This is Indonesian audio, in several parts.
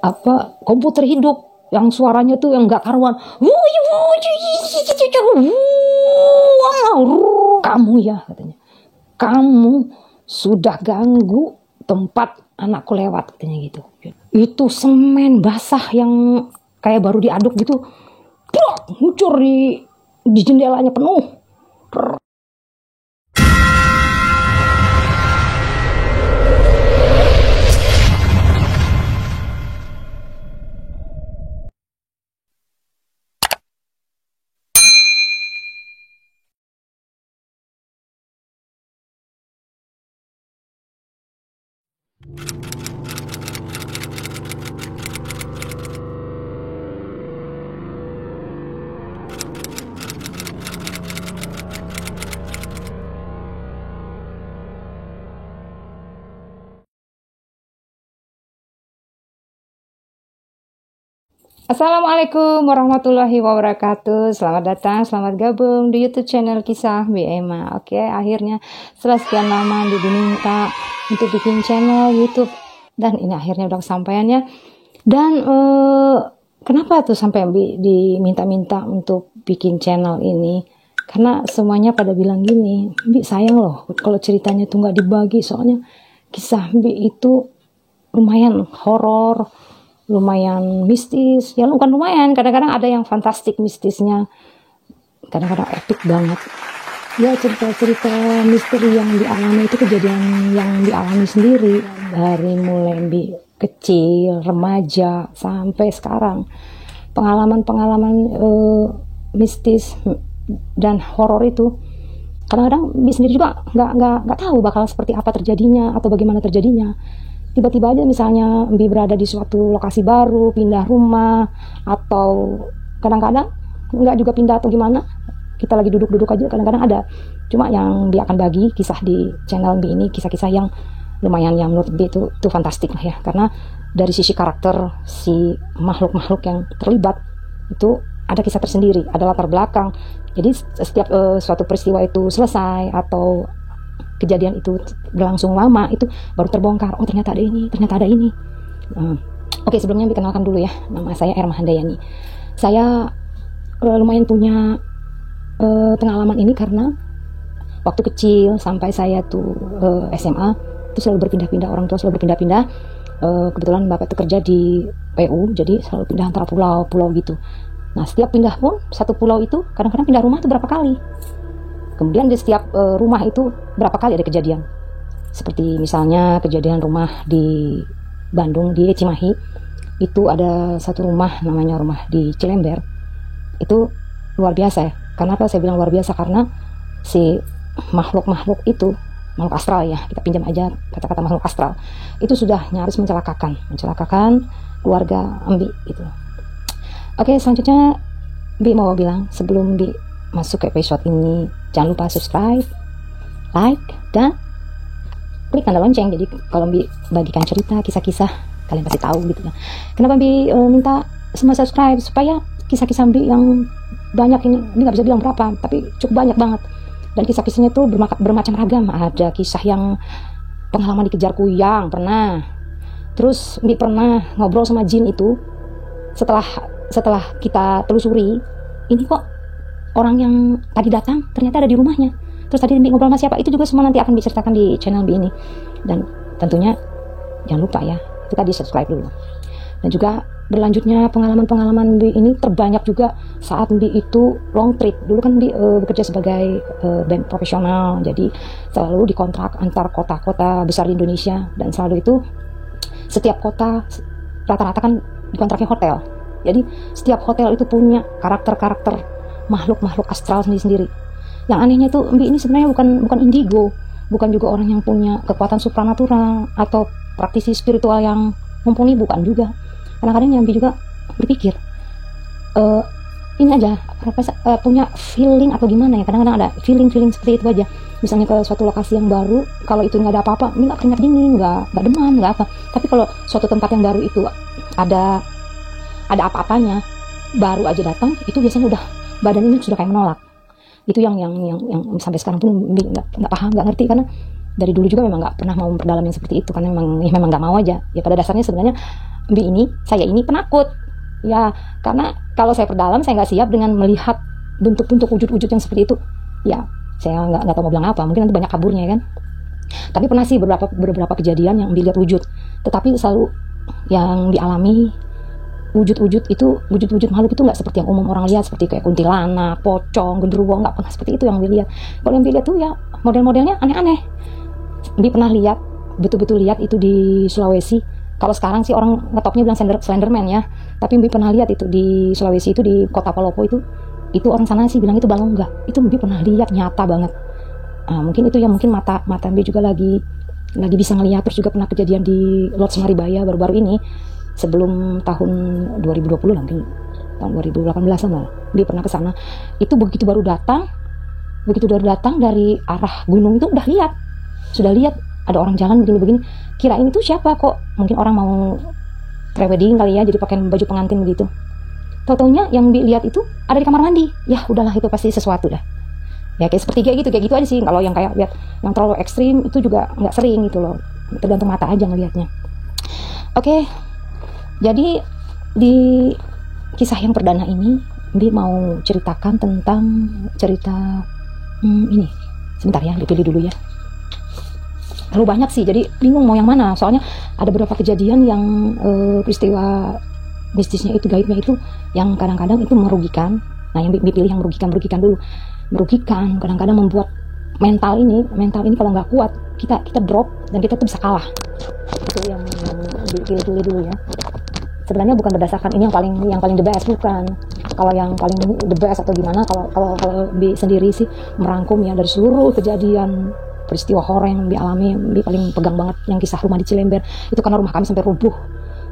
apa komputer hidup yang suaranya tuh yang nggak karuan. Kamu ya katanya, kamu sudah ganggu tempat anakku lewat katanya gitu. Itu semen basah yang kayak baru diaduk gitu, ngucur di jendelanya penuh. Assalamualaikum warahmatullahi wabarakatuh. Selamat datang, selamat gabung di YouTube channel Kisah Mbi Emma. Oke, akhirnya setelah sekian lama diminta untuk bikin channel YouTube, dan ini akhirnya udah kesampaiannya. Dan kenapa tuh sampai Mbi diminta-minta untuk bikin channel ini? Karena semuanya pada bilang gini, Mbi sayang loh kalau ceritanya tuh nggak dibagi, soalnya kisah Mbi itu lumayan horor, lumayan mistis, ya bukan lumayan, kadang-kadang ada yang fantastik mistisnya, kadang-kadang epic banget. Ya cerita-cerita misteri yang dialami itu kejadian yang dialami sendiri dari mulai kecil, remaja sampai sekarang. Pengalaman-pengalaman mistis dan horor itu kadang-kadang sendiri juga nggak tahu bakal seperti apa terjadinya atau bagaimana terjadinya. Tiba-tiba aja misalnya Mbi berada di suatu lokasi baru, pindah rumah, atau kadang-kadang nggak juga pindah atau gimana, kita lagi duduk-duduk aja kadang-kadang ada. Cuma yang Mbi akan bagi kisah di channel Mbi ini, kisah-kisah yang lumayan, yang menurut Mbi itu fantastik lah ya, karena dari sisi karakter si makhluk-makhluk yang terlibat itu ada kisah tersendiri, ada latar belakang. Jadi setiap suatu peristiwa itu selesai atau kejadian itu berlangsung lama, itu baru terbongkar, oh ternyata ada ini, ternyata ada ini. Oke, sebelumnya dikenalkan dulu ya, nama saya Erma Handayani. Saya lumayan punya pengalaman ini karena waktu kecil sampai saya tuh SMA itu selalu berpindah-pindah, orang tua selalu berpindah-pindah. Kebetulan bapak itu kerja di PU, jadi selalu pindah antara pulau-pulau gitu. Nah, setiap pindah pun satu pulau itu kadang-kadang pindah rumah itu berapa kali. Kemudian di setiap rumah itu berapa kali ada kejadian. Seperti misalnya kejadian rumah di Bandung, di Cimahi. Itu ada satu rumah, namanya rumah di Cilember. Itu luar biasa ya. Kenapa saya bilang luar biasa? Karena si makhluk-makhluk itu, makhluk astral ya, kita pinjam aja kata-kata makhluk astral, itu sudah nyaris mencelakakan keluarga Mbi gitu. Oke, selanjutnya Mbi mau bilang, sebelum Mbi masuk ke episode ini, jangan lupa subscribe, like, dan klik tanda lonceng. Jadi kalau Mbi bagikan cerita, kisah-kisah, kalian pasti tahu gitu ya. Kenapa Mbi minta semua subscribe? Supaya kisah-kisah Mbi yang banyak ini, Mbi gak bisa bilang berapa, tapi cukup banyak banget. Dan kisah-kisahnya tuh bermacam ragam. Ada kisah yang pengalaman dikejar kuyang, pernah. Terus Mbi pernah ngobrol sama jin itu. Setelah kita telusuri, ini kok orang yang tadi datang ternyata ada di rumahnya. Terus tadi Mbi ngobrol sama siapa, itu juga semua nanti akan diceritakan di channel Mbi ini. Dan tentunya jangan lupa ya, kita di subscribe dulu. Dan juga berlanjutnya pengalaman-pengalaman Mbi ini terbanyak juga saat Mbi itu long trip. Dulu kan Mbi bekerja sebagai band profesional, jadi selalu dikontrak antar kota-kota besar di Indonesia. Dan selalu itu setiap kota rata-rata kan dikontraknya hotel. Jadi setiap hotel itu punya karakter-karakter makhluk-makhluk astral sendiri-sendiri. Yang anehnya tuh Mbi ini sebenarnya bukan indigo, bukan juga orang yang punya kekuatan supranatural atau praktisi spiritual yang mumpuni, bukan juga. Kadang-kadang yang Mbi juga berpikir ini aja punya feeling atau gimana ya, kadang-kadang ada feeling seperti itu aja. Misalnya ke suatu lokasi yang baru, kalau itu nggak ada apa-apa, Mbi nggak keringat dingin, nggak demam, nggak apa. Tapi kalau suatu tempat yang baru itu ada apa-apanya, baru aja datang, itu biasanya udah badan ini sudah kayak menolak. Itu yang sampai sekarang pun nggak paham, nggak ngerti, karena dari dulu juga memang nggak pernah mau memperdalam yang seperti itu, karena memang nggak mau aja. Ya pada dasarnya sebenarnya saya ini penakut. Ya karena kalau saya perdalam, saya nggak siap dengan melihat bentuk-bentuk wujud-wujud yang seperti itu. Ya saya nggak tahu mau bilang apa, mungkin nanti banyak kaburnya kan. Tapi pernah sih beberapa kejadian yang dilihat wujud, tetapi selalu yang dialami wujud-wujud makhluk itu nggak seperti yang umum orang lihat, seperti kayak kuntilanak, pocong, genderuwo, nggak pernah seperti itu yang dilihat. Kalau yang dilihat tuh ya model-modelnya aneh-aneh. Dia pernah lihat, betul-betul lihat itu di Sulawesi. Kalau sekarang sih orang ngetopnya bilang Slenderman ya, tapi Mbi pernah lihat itu di Sulawesi, itu di kota Palopo itu orang sana sih bilang itu balong enggak. Itu Mbi pernah lihat nyata banget. Mungkin itu ya, mungkin mata Mbi juga lagi bisa ngelihat. Terus juga pernah kejadian di Lodge Maribaya baru-baru ini, sebelum tahun 2020 lah, mungkin tahun 2018 lah, dia pernah ke sana. Itu begitu baru datang dari arah gunung itu sudah lihat ada orang jalan begini-begini. Kirain itu siapa, kok mungkin orang mau prewedding kali ya, jadi pakai baju pengantin begitu. Tau-taunya yang dilihat itu ada di kamar mandi. Ya udahlah, itu pasti sesuatu dah. Ya kayak gitu aja sih. Kalau yang kayak lihat yang terlalu ekstrim itu juga nggak sering gitu loh, tergantung mata aja ngelihatnya. Oke. Jadi di kisah yang perdana ini, Mbi mau ceritakan tentang cerita ini. Sebentar ya, dipilih dulu ya. Terlalu banyak sih, jadi bingung mau yang mana. Soalnya ada beberapa kejadian yang peristiwa mistisnya itu, gaibnya itu, yang kadang-kadang itu merugikan. Nah, yang Mbi pilih yang merugikan dulu. Merugikan, kadang-kadang membuat mental ini kalau nggak kuat, kita drop dan kita tuh bisa kalah. Itu yang pilih dulu ya. Sebenarnya bukan berdasarkan ini yang paling the best, bukan. Kalau yang paling the best atau gimana, kalau Bi sendiri sih merangkum ya dari seluruh kejadian peristiwa horor yang Bi alami. Bi paling pegang banget yang kisah rumah di Cilember. Itu karena rumah kami sampai rubuh,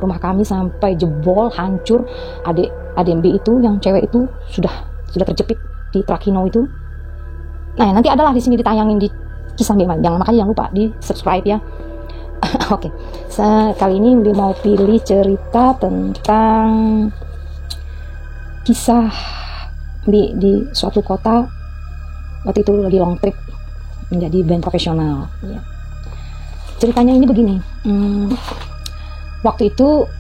rumah kami sampai jebol, hancur. Adik Bi itu yang cewek itu sudah terjepit di Trakino itu. Nah, nanti adalah di sini ditayangin di kisah Bi. Makanya jangan lupa di subscribe ya. Oke. Kali ini Mbi mau pilih cerita tentang kisah Mbi di suatu kota. Waktu itu lagi long trip menjadi band profesional ya. Ceritanya ini begini. Waktu itu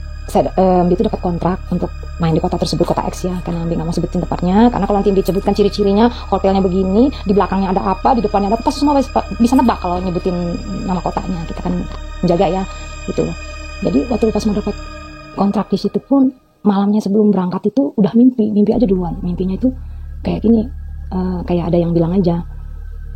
Mbi itu dapat kontrak untuk main di kota tersebut, kota X ya, karena Mbi nggak mau sebutin tempatnya, karena kalau nanti Mbi sebutkan ciri-cirinya, hotelnya begini, di belakangnya ada apa, di depannya ada apa, pasti semua bisa nebak kalau nyebutin nama kotanya. Kita kan menjaga ya gitu loh. Jadi waktu pas mau dapat kontrak di situ pun, malamnya sebelum berangkat itu udah mimpi aja duluan. Mimpinya itu kayak gini, kayak ada yang bilang aja,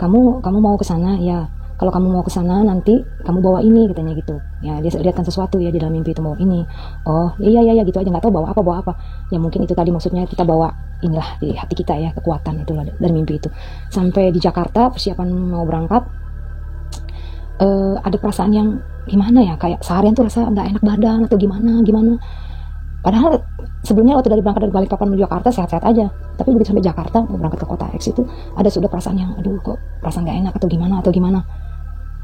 kamu mau ke sana ya. Kalau kamu mau ke sana nanti kamu bawa ini, katanya gitu. Ya dia lihatkan sesuatu ya di dalam mimpi itu, mau ini. Oh iya gitu aja, nggak tahu bawa apa. Ya mungkin itu tadi maksudnya kita bawa inilah di hati kita ya, kekuatan itulah dari mimpi itu. Sampai di Jakarta persiapan mau berangkat, ada perasaan yang gimana ya, kayak seharian tuh rasa nggak enak badan atau gimana. Padahal sebelumnya waktu berangkat dari Balikpapan menuju Jakarta sehat-sehat aja, tapi begitu sampai Jakarta mau berangkat ke kota X itu ada sudah perasaan yang aduh kok perasaan nggak enak atau gimana.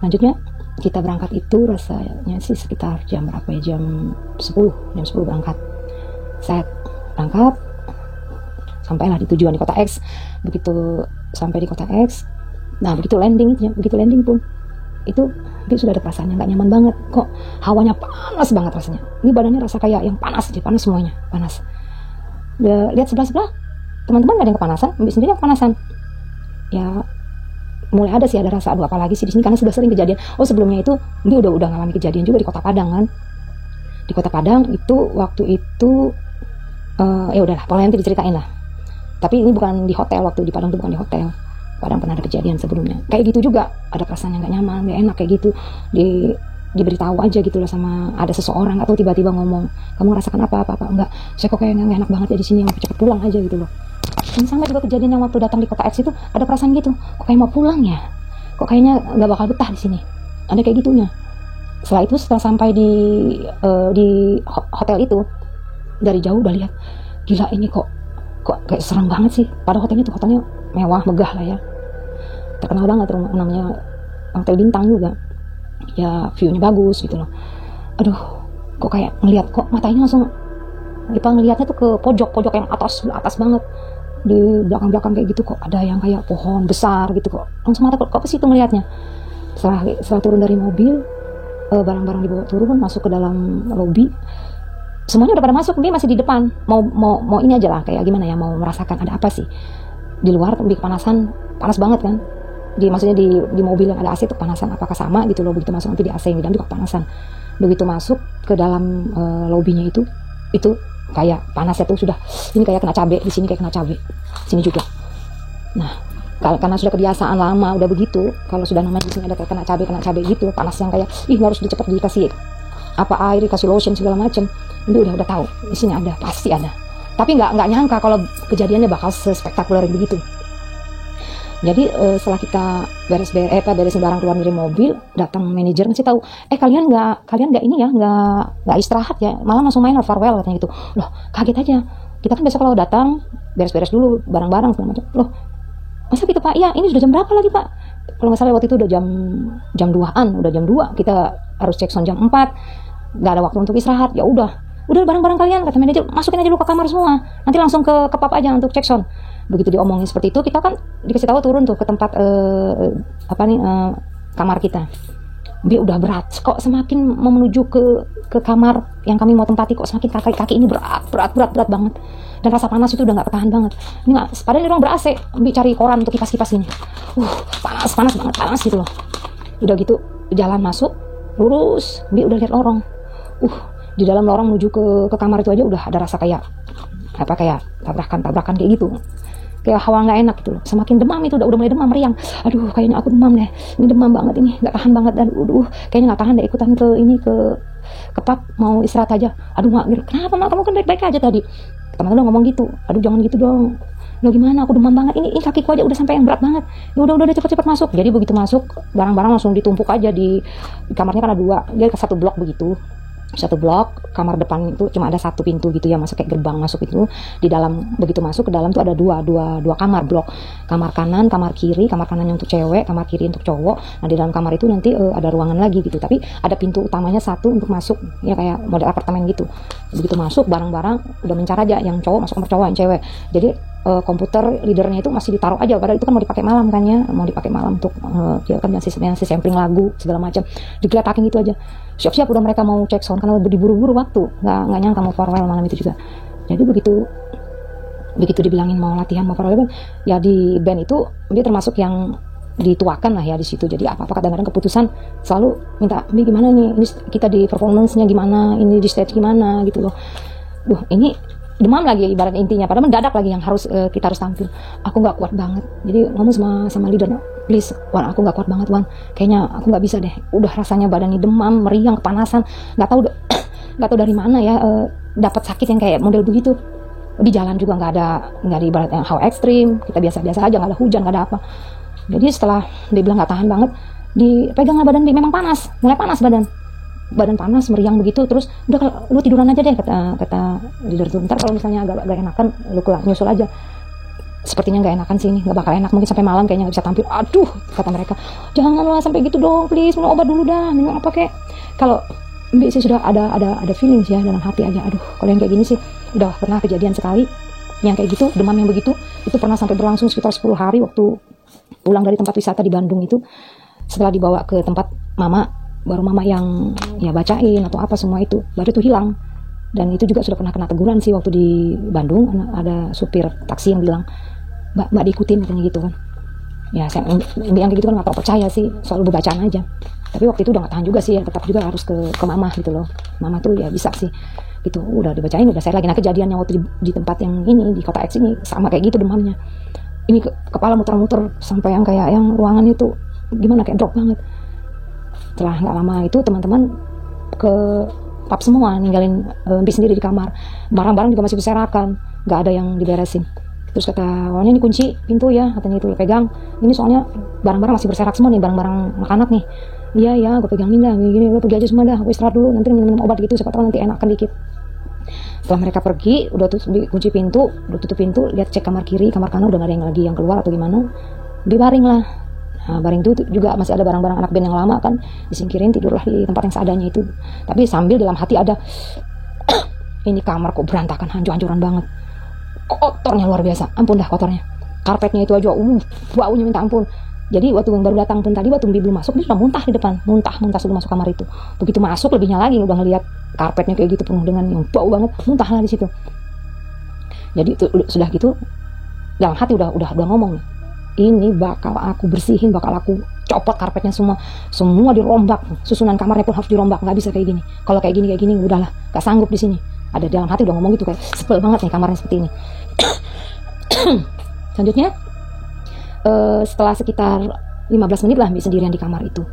Lanjutnya kita berangkat itu rasanya sih sekitar jam berapa ya, jam 10 berangkat. Saya berangkat, sampailah di tujuan di kota X. Begitu sampai di kota X, nah begitu landing pun itu dia sudah ada perasaan yang nggak nyaman banget. Kok hawanya panas banget rasanya. Ini badannya rasa kayak yang panas semuanya, panas. Lihat sebelah teman-teman nggak ada yang kepanasan, Mbi sendiri yang kepanasan. Ya mulai ada sih, ada rasa aduh apalagi sih di sini, karena sudah sering kejadian. Sebelumnya itu Mbi udah ngalami kejadian juga di Kota Padang kan. Di Kota Padang itu waktu itu ya udahlah, pokoknya nanti diceritain lah. Tapi ini bukan di hotel, waktu di Padang itu bukan di hotel. Padang pernah ada kejadian sebelumnya kayak gitu juga, ada perasaan yang nggak nyaman, nggak enak kayak gitu. Diberitahu aja gitu loh sama ada seseorang, atau tiba-tiba ngomong, kamu rasakan apa enggak, saya kok kayak nggak enak banget ya di sini, mau cepet pulang aja gitu loh. Dan sampai juga kejadian yang waktu datang di kota X itu ada perasaan gitu, kok kayak mau pulang ya, kok kayaknya nggak bakal betah di sini, ada kayak gitunya. Setelah sampai di hotel itu, dari jauh udah lihat, gila ini kok kayak serem banget sih. Padahal hotelnya mewah, megah lah ya, terkenal banget namanya hotel bintang juga ya, view-nya bagus gitu loh. Aduh kok kayak ngelihat, kok matanya langsung ngelihatnya tuh ke pojok yang atas banget, di belakang kayak gitu, kok ada yang kayak pohon besar gitu, kok langsung mata kok ke situ ngelihatnya. Setelah turun dari mobil, barang-barang dibawa turun, masuk ke dalam lobi. Semuanya udah pada masuk, Mbi masih di depan. Mau ini aja lah, kayak gimana ya, mau merasakan ada apa sih di luar. Mbi kepanasan, panas banget kan. Maksudnya di mobil yang ada AC itu kepanasan. Apakah sama gitu loh, begitu masuk nanti di AC yang di dalam juga kepanasan. Begitu masuk ke dalam lobinya itu kayak panasnya tuh sudah, ini kayak kena cabai, di sini kayak kena cabai, sini juga. Nah, karena sudah kebiasaan lama udah begitu, kalau sudah namanya di sini ada kayak kena cabai gitu, panas yang kayak harus cepet dikasih air, dikasih lotion segala macam. Itu udah tahu di sini ada, pasti ada. Tapi nggak nyangka kalau kejadiannya bakal sespektakuler begitu. Jadi setelah kita beresin barang keluar dari mobil, datang manajer ngasih tahu, kalian nggak ini ya, nggak istirahat ya, malah langsung main farewell katanya gitu. Loh, kaget aja. Kita kan besok kalau datang beres-beres dulu barang-barang segala macam. Loh, masa gitu Pak? Iya, ini sudah jam berapa lagi Pak? Kalau nggak salah waktu itu udah jam 2-an, udah jam 2, kita harus cek sound jam 4, nggak ada waktu untuk istirahat. Ya udah barang-barang kalian, kata manajer, masukin aja dulu ke kamar semua, nanti langsung ke pub aja untuk cek sound. Begitu diomongin seperti itu, kita kan dikasih tahu turun tuh ke tempat kamar kita. Dia udah berat, kok semakin menuju ke kamar yang kami mau tempati, kok semakin kaki ini berat banget, dan rasa panas itu udah nggak ketahan banget. Ini nggak, padahal di ruang ber-AC, Bi cari koran untuk kipas ini, panas banget, panas gitu loh. Udah gitu jalan masuk lurus, Bi udah lihat lorong, di dalam lorong menuju ke kamar itu aja udah ada rasa kayak tabrakan kayak gitu, kayak hawa nggak enak gitu loh. Semakin demam itu udah mulai demam, meriang. Aduh, kayaknya aku demam deh, ini demam banget, ini nggak tahan banget, dan kayaknya nggak tahan deh, ikutan ke pub, mau istirahat aja. Aduh mak, kenapa mak, kamu kan baik-baik aja tadi. Teman-teman ngomong gitu, aduh jangan gitu dong, lo gimana, aku demam banget, ini kakiku aja udah sampai yang berat banget. Ya udah cepet masuk. Jadi begitu masuk, barang-barang langsung ditumpuk aja di kamarnya, karena 2, dia ke 1 blok begitu. 1 blok, kamar depan itu cuma ada 1 pintu gitu ya, masuk kayak gerbang masuk itu. Di dalam, begitu masuk ke dalam tuh ada dua kamar blok. Kamar kanan, kamar kiri, kamar kanannya untuk cewek, kamar kiri untuk cowok. Nah, di dalam kamar itu nanti ada ruangan lagi gitu, tapi ada pintu utamanya 1 untuk masuk, ya kayak model apartemen gitu. Begitu masuk, barang-barang udah mencar aja, yang cowok masuk kamar cowok, yang cewek. Jadi komputer leadernya itu masih ditaruh aja, padahal itu kan mau dipakai malam kan ya, mau dipakai malam untuk dia kan masih sampling lagu segala macam, digeletakin gitu aja. Siap-siap udah mereka mau cek sound karena diburu-buru waktu, nggak nyangka mau farewell malam itu juga. Jadi begitu dibilangin mau latihan, mau farewell, ya di band itu dia termasuk yang dituakan lah ya di situ. Jadi apa-apa kadang-kadang keputusan selalu minta, ini gimana nih, ini kita di performance-nya gimana, ini di stage gimana gitu loh. Ini demam lagi ibarat intinya, padahal mendadak lagi yang kita harus tampil. Aku nggak kuat banget, jadi ngomong sama leader, please Wan, aku nggak kuat banget Wan, kayaknya aku nggak bisa deh. Udah rasanya badan ini demam, meriang, kepanasan, nggak tahu dari mana ya dapat sakit yang kayak model begitu. Di jalan juga nggak ada ibarat yang how ekstrim, kita biasa-biasa aja, nggak ada hujan, nggak ada apa. Jadi setelah dia bilang nggak tahan banget, dipegang badan dia, memang panas, mulai panas badan panas, meriang begitu. Terus udah, lu tiduran aja deh, kata leader tuh, ntar kalau misalnya agak enakan lu nyusul aja. Sepertinya nggak enakan sih, ini nggak bakal enak, mungkin sampai malam kayaknya nggak bisa tampil. Aduh, kata mereka, janganlah sampai gitu dong, please, minum obat dulu dah, minum apa kek. Kalau sih sudah ada feeling sih ya dalam hati aja, aduh kalau yang kayak gini sih udah pernah kejadian sekali yang kayak gitu, demam yang begitu, itu pernah sampai berlangsung sekitar 10 hari waktu pulang dari tempat wisata di Bandung itu. Setelah dibawa ke tempat mama, baru mama yang ya bacain atau apa semua itu, baru itu hilang. Dan itu juga sudah pernah kena teguran sih waktu di Bandung, ada supir taksi yang bilang, mbak diikutin katanya gitu kan. Ya saya yang kayak gitu kan nggak tau percaya sih, soal bacaan aja. Tapi waktu itu udah nggak tahan juga sih, ya tetap juga harus ke mama gitu loh. Mama tuh ya bisa sih gitu, udah dibacain, udah saya lagi. Nah, kejadiannya waktu di tempat yang ini, di kota X ini, sama kayak gitu demamnya. Ini kepala muter-muter sampai yang kayak yang ruangan itu gimana, kayak drop banget. Setelah nggak lama itu teman-teman ke pub semua, ninggalin Mbi sendiri di kamar. Barang-barang juga masih berserakan, nggak ada yang diberesin. Terus kata awalnya, ini kunci pintu ya, katanya itu pegang. Ini soalnya barang-barang masih berserak semua nih, barang-barang anak-anak nih. Iya, gue pegangin dah, gini, lo pergi aja semua dah, aku istirahat dulu, nanti minum obat gitu, siapa tahu nanti enakan dikit. Setelah mereka pergi, udah kunci pintu, udah tutup pintu, lihat cek kamar kiri, kamar kanan udah gak ada yang lagi yang keluar atau gimana. Baring lah. Nah, baring itu juga masih ada barang-barang anak band yang lama kan, disingkirin, tidurlah di tempat yang seadanya itu. Tapi sambil dalam hati ada, ini kamar kok berantakan, hancur-hancuran banget, kotornya luar biasa, ampun dah kotornya. Karpetnya itu aja, baunya minta ampun. Jadi waktu baru datang pun tadi, waktu belum masuk, dia sudah muntah di depan, muntah sebelum masuk kamar itu. Begitu masuk lebihnya lagi, udah ngelihat karpetnya kayak gitu penuh dengan yang bau banget, muntahlah di situ. Jadi itu, sudah gitu, dalam hati udah ngomong, ini bakal aku bersihin, bakal aku copot karpetnya semua dirombak, susunan kamarnya pun harus dirombak, nggak bisa kayak gini. Kalau kayak gini, udahlah, nggak sanggup di sini. Ada dalam hati udah ngomong gitu, kayak sebel banget nih kamarnya seperti ini. Selanjutnya, setelah sekitar 15 menit lah Bi sendirian di kamar itu,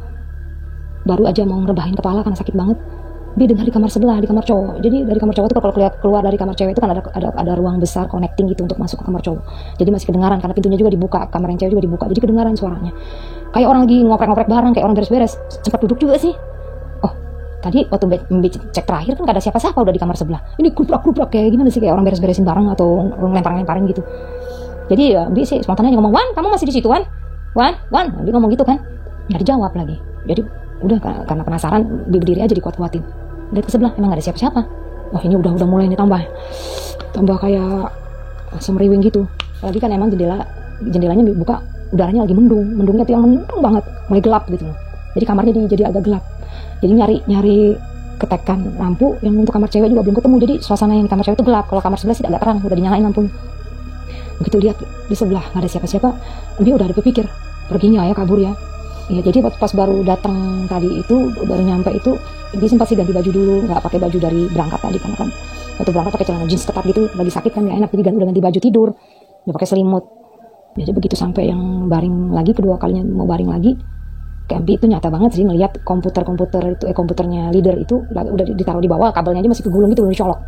baru aja mau ngerebahin kepala karena sakit banget, Bi dengar di kamar sebelah, di kamar cowok. Jadi dari kamar cowok itu kalau keluar dari kamar cewek itu kan ada ruang besar connecting gitu untuk masuk ke kamar cowok. Jadi masih kedengaran karena pintunya juga dibuka, kamar yang cewek juga dibuka, jadi kedengaran suaranya. Kayak orang lagi ngoprek-ngoprek bareng, kayak orang beres-beres. Sempat duduk juga sih. Oh, tadi waktu Bi cek terakhir kan gak ada siapa-siapa udah di kamar sebelah. Ini kuplak-kuplak kayak gimana sih, kayak orang beres-beresin barang atau lempar-lemparin gitu. Jadi ya Bi sih spontan aja ngomong, "Wan, kamu masih di situ, Wan? Wan?" Bi ngomong gitu kan. Nggak dijawab lagi. Jadi udah karena penasaran, Bi berdiri aja dikuat-kuatin. Lihat ke sebelah, emang nggak ada siapa-siapa. Wah, ini udah mulai nih tambah kayak semeriwing gitu. Apalagi kan emang jendelanya dibuka, udaranya lagi mendungnya tuh yang mendung banget, mulai gelap gitu. Jadi kamarnya jadi agak gelap. Jadi nyari ketekan lampu yang untuk kamar cewek juga belum ketemu. Jadi suasana yang di kamar cewek itu gelap. Kalau kamar sebelah sih agak terang, udah dinyalain lampunya. Begitu lihat di sebelah nggak ada siapa-siapa, dia udah ada berpikir perginya ya, kabur ya. Ya, jadi pas baru datang tadi itu, baru nyampe itu, dia sempat sih ganti baju dulu, nggak pakai baju dari berangkat tadi karena kan waktu berangkat pakai celana jeans ketat gitu, lagi sakit kan nggak enak, jadi udah ganti baju tidur, dia pakai selimut. Jadi begitu sampai yang baring lagi, kedua kalinya mau baring lagi, kayak itu nyata banget sih ngelihat komputernya leader itu udah ditaruh di bawah, kabelnya aja masih kegulung gitu, udah dicolok.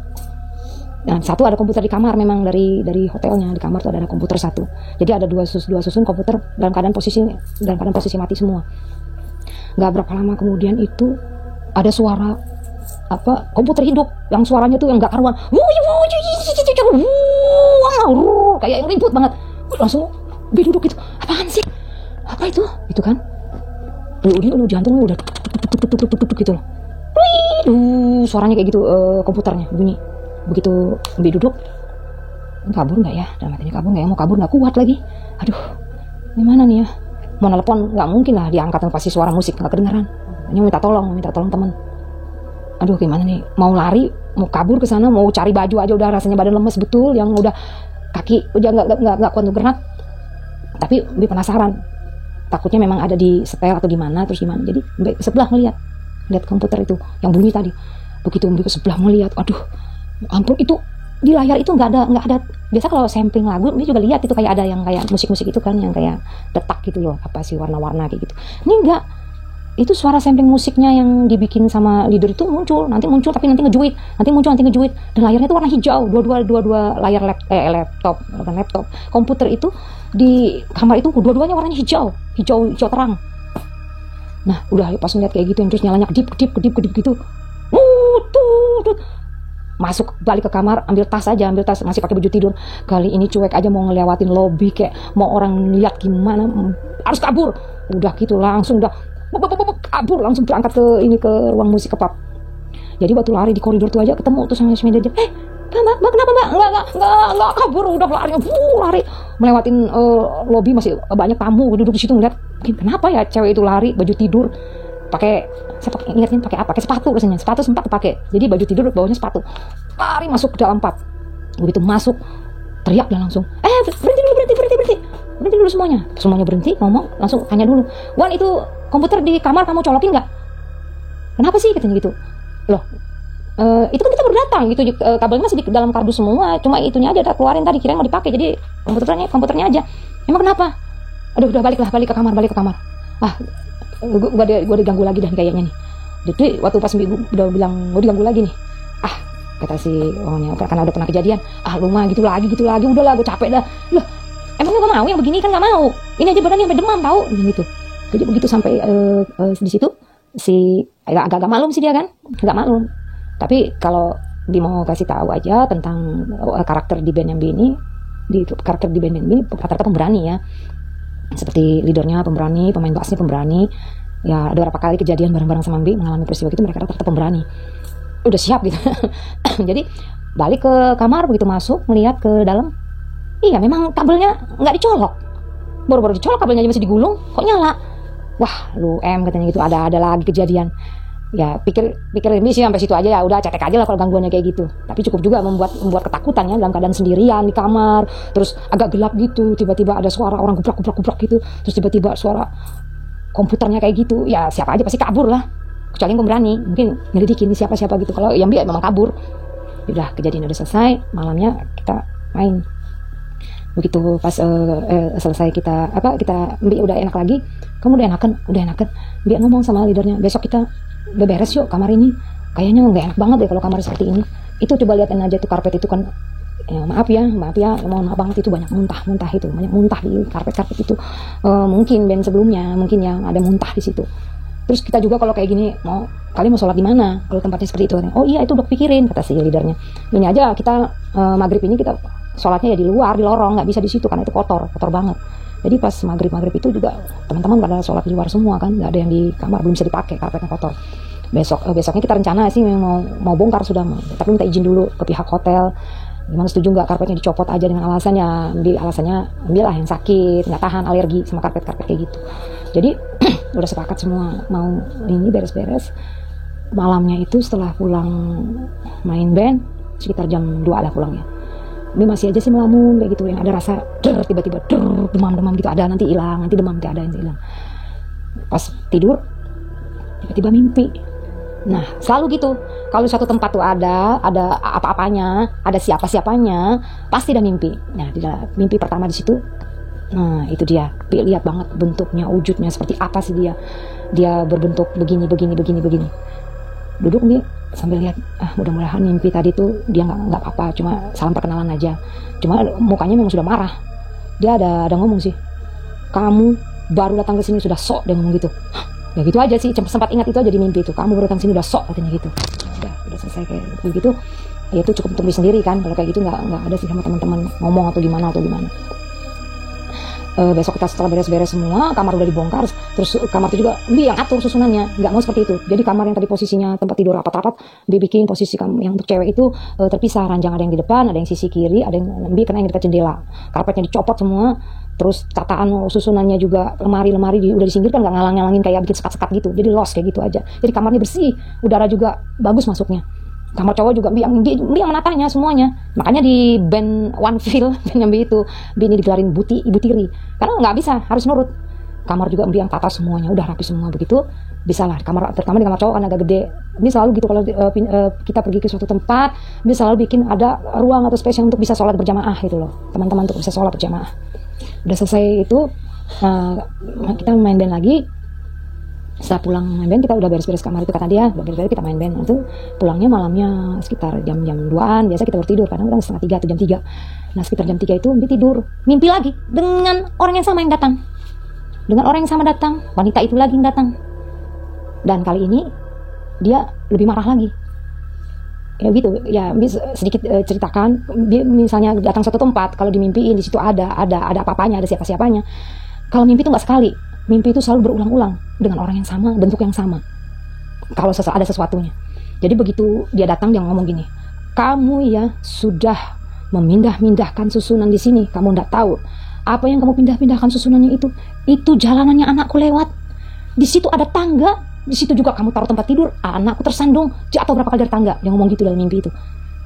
Nah, satu ada komputer di kamar, memang dari hotelnya, di kamar tuh ada komputer satu. Jadi ada dua susun komputer dalam keadaan posisi mati semua. Gak berapa lama kemudian itu ada suara komputer hidup yang suaranya tuh yang gak karuan, kayak yang ribut banget. Langsung Bi duduk gitu, apaan sih? Apa itu? Itu kan? Jantungnya udah tuk gitu loh. Suaranya kayak gitu, komputernya bunyi. Begitu Bi duduk, kabur nggak ya? Dalam hatinya, kabur nggak ya? Mau kabur nggak kuat lagi. Aduh, gimana nih ya? Mau nelpon nggak mungkin lah, diangkat pasti suara musik nggak kedengaran. Hanya minta tolong teman. Aduh, gimana nih? Mau lari, mau kabur ke sana, mau cari baju aja udah rasanya badan lemes betul, yang udah kaki udah nggak kuat untuk gerak. Tapi Bi penasaran, takutnya memang ada di setel atau di mana, terus gimana? Jadi Bi ke sebelah lihat komputer itu yang bunyi tadi. Begitu Bi ke sebelah melihat, aduh, ampun, itu di layar itu nggak ada. Biasa kalau sampling lagu dia juga lihat itu kayak ada yang kayak musik itu kan, yang kayak detak gitu loh, apa sih warna-warna kayak gitu. Ini enggak, itu suara sampling musiknya yang dibikin sama leader itu muncul tapi nanti ngejuit, dan layarnya itu warna hijau, dua layar laptop komputer itu di kamar itu dua-duanya warnanya hijau terang. Nah udah pas ngeliat kayak gitu, yang terus nyalanya kedip gitu, masuk balik ke kamar, ambil tas masih pakai baju tidur. Kali ini cuek aja, mau ngelewatin lobby kayak mau orang lihat gimana, harus kabur. Udah gitu langsung kabur, langsung berangkat ke ruang musik ke pub. Jadi waktu lari di koridor tuh aja ketemu tuh sama si manajer. Mbak, kenapa Mbak? Enggak kabur, udah lari melewatin lobby, masih banyak tamu duduk di situ ngeliat. Kenapa ya cewek itu lari baju tidur, pakai apa? Pakai sepatu rasanya. Sepatu sempat pakai. Jadi baju tidur bawahnya sepatu. Lari masuk ke dalam pub. Begitu masuk, teriak dan langsung, berhenti dulu semuanya. Semuanya berhenti, ngomong, langsung tanya dulu. "Wan, itu komputer di kamar kamu colokin nggak?" "Kenapa sih?" katanya gitu. "Loh, itu kan kita baru datang gitu, kabelnya masih di dalam kardus semua, cuma itunya aja udah keluarin tadi, kirain mau dipakai, jadi komputernya aja." "Emang kenapa?" "Aduh, udah balik ke kamar. Gue diganggu lagi dan kayaknya nih." Jadi waktu pas udah bilang gue diganggu lagi nih, kata si orangnya, karena udah pernah kejadian, lu mah gitu lagi, udahlah gue capek dah. Loh, emangnya gue mau yang begini? Kan nggak mau, ini aja badannya sampai demam tahu gitu. Jadi begitu sampai di situ si agak maklum sih dia kan, nggak maklum. Tapi kalau mau kasih tahu aja tentang karakter di band yang ini, rata-rata pemberani ya. Seperti leadernya pemberani, pemain bassnya pemberani. Ya ada beberapa kali kejadian bareng-bareng sama Bi mengalami peristiwa itu, mereka rata-rata pemberani. Udah siap gitu. Jadi balik ke kamar, begitu masuk melihat ke dalam, iya memang kabelnya nggak dicolok. baru dicolok kabelnya aja masih digulung, kok nyala. Wah lu katanya gitu, ada lagi kejadian. Ya pikir ini sih sampai situ aja, ya udah cetek aja lah kalau gangguannya kayak gitu. Tapi cukup juga membuat ketakutan ya, dalam keadaan sendirian di kamar, terus agak gelap gitu, tiba-tiba ada suara orang gubrak gitu, terus tiba-tiba suara komputernya kayak gitu. Ya siapa aja pasti kabur lah, kecuali yang pemberani mungkin nyelidikin ini siapa gitu. Kalau yang dia memang kabur. Udah kejadian udah selesai, malamnya kita main. Begitu pas selesai kita Mbi udah enak lagi, kamu udah enakan Mbi ngomong sama leadernya, besok kita udah beres yuk kamar ini, kayaknya nggak enak banget deh kalau kamar seperti ini. Itu coba liatin aja tuh karpet itu kan, ya, maaf ya mohon maaf banget, itu banyak muntah itu, banyak muntah di karpet itu. Mungkin band sebelumnya mungkin ya ada muntah di situ. Terus kita juga kalau kayak gini, kalian mau sholat di mana kalau tempatnya seperti itu? Oh iya itu udah pikirin, kata si leadernya. Ini aja kita maghrib ini kita sholatnya ya di luar, di lorong, nggak bisa di situ karena itu kotor banget. Jadi pas maghrib itu juga teman-teman pada sholat di luar semua kan, nggak ada yang di kamar, belum bisa dipakai, karpetnya kotor. Besoknya kita rencana sih mau bongkar sudah, tapi minta izin dulu ke pihak hotel. Gimana, setuju nggak karpetnya dicopot aja dengan alasannya ambil lah yang sakit, nggak tahan alergi sama karpet kayak gitu. Jadi udah sepakat semua mau ini beres-beres. Malamnya itu setelah pulang main band sekitar jam 2 lah pulangnya. Ini masih aja sih melamun kayak gitu, yang ada rasa tiba-tiba demam gitu, ada nanti hilang, nanti demam nanti ada yang hilang. Pas tidur tiba-tiba mimpi. Nah selalu gitu, kalau suatu tempat tuh ada apa-apanya, ada siapa-siapanya, pasti ada mimpi. Nah mimpi pertama di situ, nah itu dia, lihat banget bentuknya, wujudnya seperti apa sih dia berbentuk begini. Duduk nih sambil lihat, mudah-mudahan mimpi tadi tuh dia nggak apa-apa, cuma salam perkenalan aja. Cuma mukanya memang sudah marah. Dia ada ngomong sih, kamu baru datang ke sini sudah sok, dia ngomong gitu. Ya gitu aja sih, sempat ingat itu aja di mimpi itu, kamu baru datang sini udah sok, katanya gitu. Udah selesai kayak begitu. Ya itu cukup untuk diri sendiri kan, kalau kayak gitu nggak ada sih sama teman-teman ngomong atau gimana. Besok kita setelah beres-beres semua, kamar udah dibongkar, terus kamar itu juga Bi yang atur susunannya, nggak mau seperti itu. Jadi kamar yang tadi posisinya tempat tidur rapat-rapat, Bi bikin posisi yang untuk cewek itu terpisah, ranjang ada yang di depan, ada yang sisi kiri, ada yang Bi kena yang dekat jendela, karpetnya dicopot semua, terus tataan susunannya juga lemari udah disingkirkan, nggak ngalang-ngalangin kayak bikin sekat-sekat gitu, jadi los kayak gitu aja. Jadi kamarnya bersih, udara juga bagus masuknya. Kamar cowok juga Bi yang menatanya semuanya. Makanya di band One Feel yang Bi itu, Bi ini digelarin Ibu Tiri, karena nggak bisa, harus nurut. Kamar juga Bi yang tata semuanya, udah rapi semua begitu. Bisa lah, terutama di kamar cowok kan agak gede. Bi selalu gitu kalau kita pergi ke suatu tempat, Bi selalu bikin ada ruang atau space untuk bisa sholat berjamaah gitu loh, teman-teman untuk bisa sholat berjamaah. Udah selesai itu, kita main band lagi. Setelah pulang main band, kita udah beres-beres kamar itu, kata dia udah beres-beres, kita main band. Itu pulangnya malamnya sekitar jam 2-an, biasa kita baru tidur, kadang 2:30 atau jam 3. Nah sekitar jam 3 itu Mbi tidur, mimpi lagi dengan orang yang sama yang datang, wanita itu lagi yang datang, dan kali ini dia lebih marah lagi. Ya gitu ya, Mbi sedikit ceritakan. Mbi misalnya datang suatu tempat, kalau dimimpiin di situ ada apa-apanya, ada siapa-siapanya. Kalau mimpi itu nggak sekali, mimpi itu selalu berulang-ulang dengan orang yang sama, bentuk yang sama, kalau ada sesuatunya. Jadi begitu dia datang, dia ngomong gini, kamu ya sudah memindah-mindahkan susunan di sini, kamu nggak tahu apa yang kamu pindah-pindahkan susunannya itu jalanannya anakku lewat, di situ ada tangga, di situ juga kamu taruh tempat tidur, anakku tersandung jatuh berapa kali dari tangga. Dia ngomong gitu dalam mimpi itu.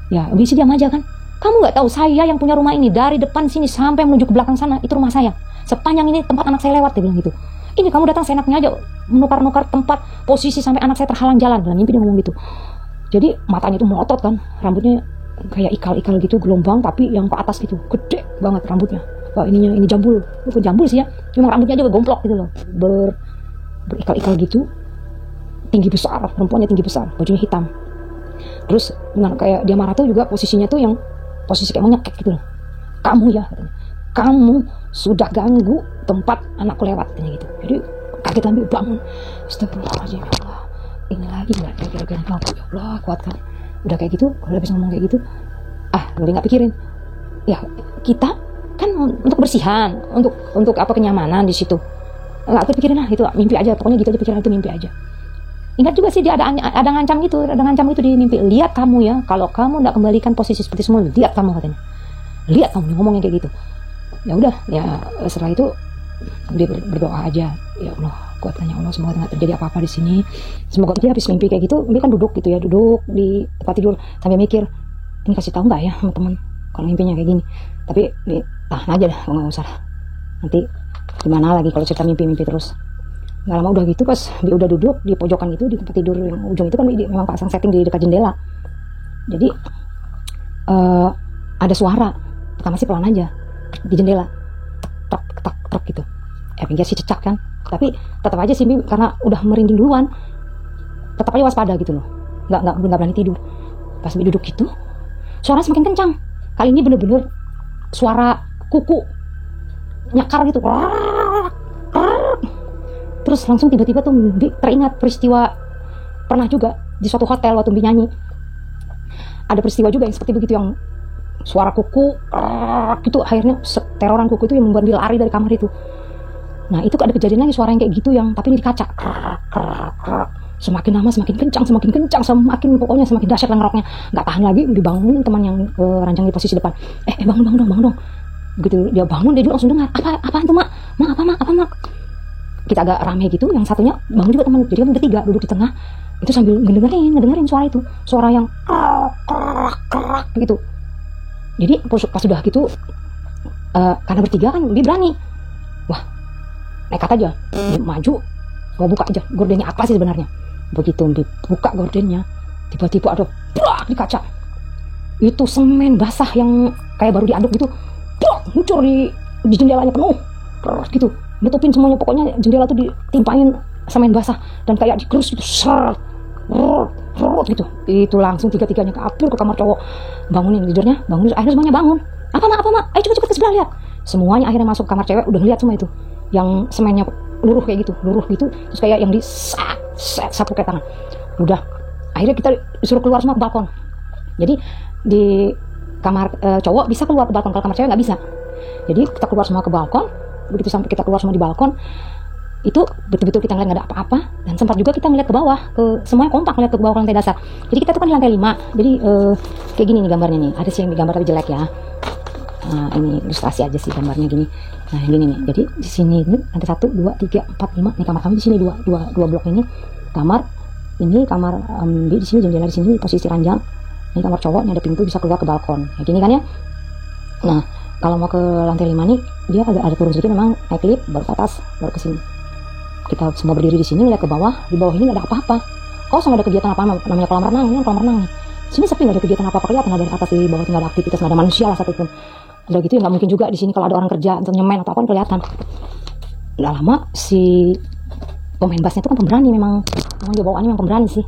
Ya bisa diam aja kan, kamu nggak tahu saya yang punya rumah ini, dari depan sini sampai menuju ke belakang sana itu rumah saya, sepanjang ini tempat anak saya lewat. Dia bilang gitu. Ini kamu datang seenaknya aja, menukar-nukar tempat posisi sampai anak saya terhalang jalan. Dalam mimpi dia ngomong gitu. Jadi matanya itu melotot kan, rambutnya kayak ikal-ikal gitu, gelombang tapi yang ke atas gitu, gede banget rambutnya. Wah ini jambul, bukan jambul sih ya, memang rambutnya aja gomplok gitu loh, berikal-ikal gitu, tinggi besar, perempuannya tinggi besar, bajunya hitam. Terus dengan kayak dia marah tuh juga posisinya tuh yang posisi kayak mau nyekek gitu loh. Kamu ya, kamu sudah ganggu tempat anakku lewat, katanya gitu. Jadi kaget lagi, bangun, astagfirullahaladzim, ya Allah, ini lagi nggak kira-kira mampu, ya Allah, kuatkan. Udah kayak gitu, kalau habis ngomong kayak gitu, lebih nggak pikirin. Ya kita kan untuk bersihan, untuk apa, kenyamanan di situ. Nggak kepikirin lah, itu mimpi aja, pokoknya gitu aja pikiran, itu mimpi aja. Ingat juga sih dia ada ngancam gitu, di mimpi. Lihat kamu ya, kalau kamu nggak kembalikan posisi seperti semula, lihat kamu, katanya. Lihat kamu ngomongnya kayak gitu. Ya udah, ya setelah itu Dia berdoa aja, ya Allah, gue tanya Allah semoga nggak terjadi apa-apa di sini. Semoga dia habis mimpi kayak gitu, dia kan duduk gitu ya, duduk di tempat tidur sambil mikir, ini kasih tahu nggak ya teman-teman kalau mimpinya kayak gini. Tapi tahan aja dah, nggak usah. Nanti gimana lagi kalau cerita mimpi-mimpi terus. Nggak lama udah gitu pas dia udah duduk di pojokan itu di tempat tidur yang ujung itu kan dia memang pasang setting di dekat jendela. Jadi ada suara, pertama sih pelan aja di jendela, tak gitu. Pinggir sih cecak kan, tapi tetap aja sih karena udah merinding duluan, tetap aja waspada gitu loh, nggak berani tidur. Pas duduk gitu, suara semakin kencang. Kali ini bener-bener suara kuku nyakar gitu. Terus langsung tiba-tiba tuh teringat peristiwa pernah juga di suatu hotel waktu nyanyi. Ada peristiwa juga yang seperti begitu, yang suara kuku gitu, akhirnya teroran kuku itu yang membuat dia lari dari kamar itu. Nah itu ada kejadian lagi suara yang kayak gitu, yang tapi ini di kaca. Semakin lama semakin kencang, semakin pokoknya semakin dahsyat lah ngeroknya. Nggak tahan lagi, dibangunin teman yang ranjang di posisi depan. Bangun dong. Gitu dia bangun, dia juga langsung dengar, apaan tuh mak? Apa mak? Kita agak rame gitu, yang satunya bangun juga teman. Jadi kan bertiga duduk di tengah, itu sambil ngedengerin suara itu, suara yang kerak gitu. Jadi pas sudah gitu, karena bertiga kan dia berani, wah nekat aja, dia maju, mau buka aja gordennya apa sih sebenarnya. Begitu dibuka gordennya, tiba-tiba ada brak di kaca, itu semen basah yang kayak baru diaduk gitu, brak muncul di jendelanya penuh, gitu, nutupin semuanya. Pokoknya jendela tuh ditimpain semen basah dan kayak digerus gitu, gitu. Itu langsung tiga-tiganya kabur ke kamar cowok, bangunin tidurnya, akhirnya semuanya bangun. Apa mak? Ayo cepet ke sebelah lihat. Semuanya akhirnya masuk kamar cewek, udah ngeliat semua itu, yang semennya luruh gitu, terus kayak yang sapu kayak tangan. Udah, akhirnya kita disuruh keluar semua ke balkon. Jadi di kamar cowok bisa keluar ke balkon, kalau kamar cewek nggak bisa. Jadi kita keluar semua ke balkon. Begitu sampai kita keluar semua di balkon, itu betul-betul kita ngeliat nggak ada apa-apa, dan sempat juga kita ngeliat ke bawah, semuanya kompak ngeliat ke bawah ke lantai dasar. Jadi kita tuh kan di lantai 5, jadi kayak gini nih gambarnya nih, ada sih yang digambar tapi jelek ya. Nah ini ilustrasi aja sih gambarnya gini. Nah gini nih, jadi di sini ini lantai 1, 2, 3, 4, 5, nih kamar kami di sini dua blok ini kamar di sini jendela, di sini posisi ranjang. Ini kamar cowok, ini ada pintu bisa keluar ke balkon, kayak gini kan ya. Nah kalau mau ke lantai 5 nih, dia agak ada turun sedikit, memang naik lift baru ke atas, baru ke sini. Kita semua berdiri di sini, lihat ke bawah. Di bawah ini nggak ada apa-apa. Kosong, nggak ada kegiatan apa-apa. Namanya kolam renang, ini kolam renang nih. Sini sepi, nggak ada kegiatan apa-apa kelihatan. Nggak ada atas, di bawah nggak ada aktivitas, nggak ada manusia lah satupun. Udah gitu ya nggak mungkin juga di sini kalau ada orang kerja atau nyemen atau apa kelihatan. Udah lama si pemain bassnya itu kan pemberani, memang dia bawaannya memang pemberani sih.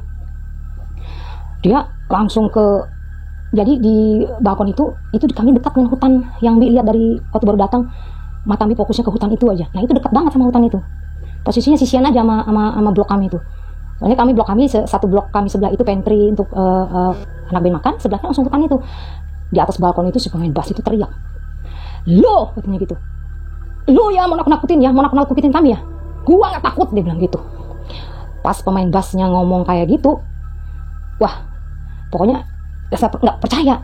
Dia langsung jadi di balkon itu kami dekat dengan hutan yang dilihat dari waktu baru datang. Mata kami fokusnya ke hutan itu aja. Nah itu dekat banget sama hutan itu. Posisinya sisian aja sama blok kami itu. Soalnya blok kami satu blok kami sebelah itu pantry untuk anak band makan, sebelahnya langsung hutan itu. Di atas balkon itu si pemain bass itu teriak, "Lo," katanya gitu, "lo ya mau nakut-nakutin kami ya? Gua nggak takut," dia bilang gitu. Pas pemain bassnya ngomong kayak gitu, wah pokoknya saya nggak percaya.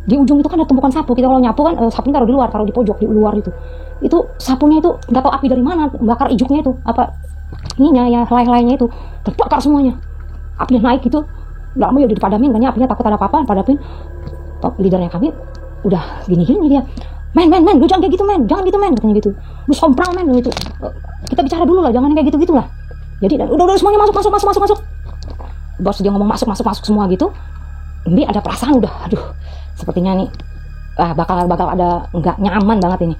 Di ujung itu kan ada tumpukan sapu. Kita kalau nyapu kan sapunya taruh di luar, taruh di pojok di luar itu sapunya itu nggak tahu api dari mana bakar ijuknya itu, apa ininya ya, helai-helainya itu terbakar semuanya. Apinya naik gitu, nggak lama ya udah dipadamin kan ya, apinya takut ada apa-apa, padamin. Leadernya kami udah gini-gini dia, men lu jangan kayak gitu men, katanya gitu, lu somprang men, gitu. Kita bicara dulu lah, jangan kayak gitu lah. Jadi udah semuanya masuk. Bos dia ngomong masuk semua gitu. Ini ada perasaan udah, aduh sepertinya nih bakal ada nggak nyaman banget ini.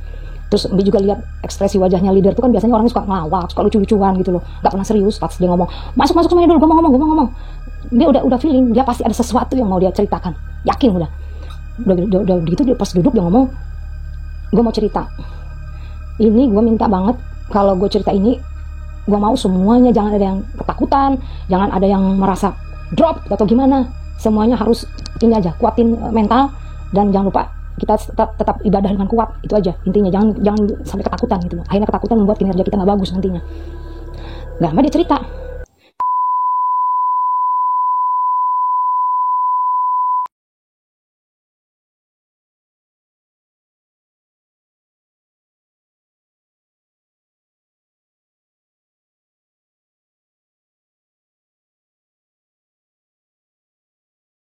Terus Mbi juga lihat ekspresi wajahnya leader tuh kan biasanya orangnya suka ngelawak, suka lucu-lucuan gitu loh, nggak pernah serius. Pas dia ngomong masuk semuanya dulu, gue mau ngomong, dia udah feeling dia pasti ada sesuatu yang mau dia ceritakan, yakin udah gitu. Dia pas duduk dia ngomong, gue mau cerita ini, gue minta banget kalau gue cerita ini, gue mau semuanya jangan ada yang ketakutan, jangan ada yang merasa drop atau gimana, semuanya harus ini aja, kuatin mental, dan jangan lupa kita tetap ibadah dengan kuat. Itu aja intinya, jangan sampai ketakutan gitu. Akhirnya ketakutan membuat kinerja kita nggak bagus nantinya. Nggak lama dia cerita,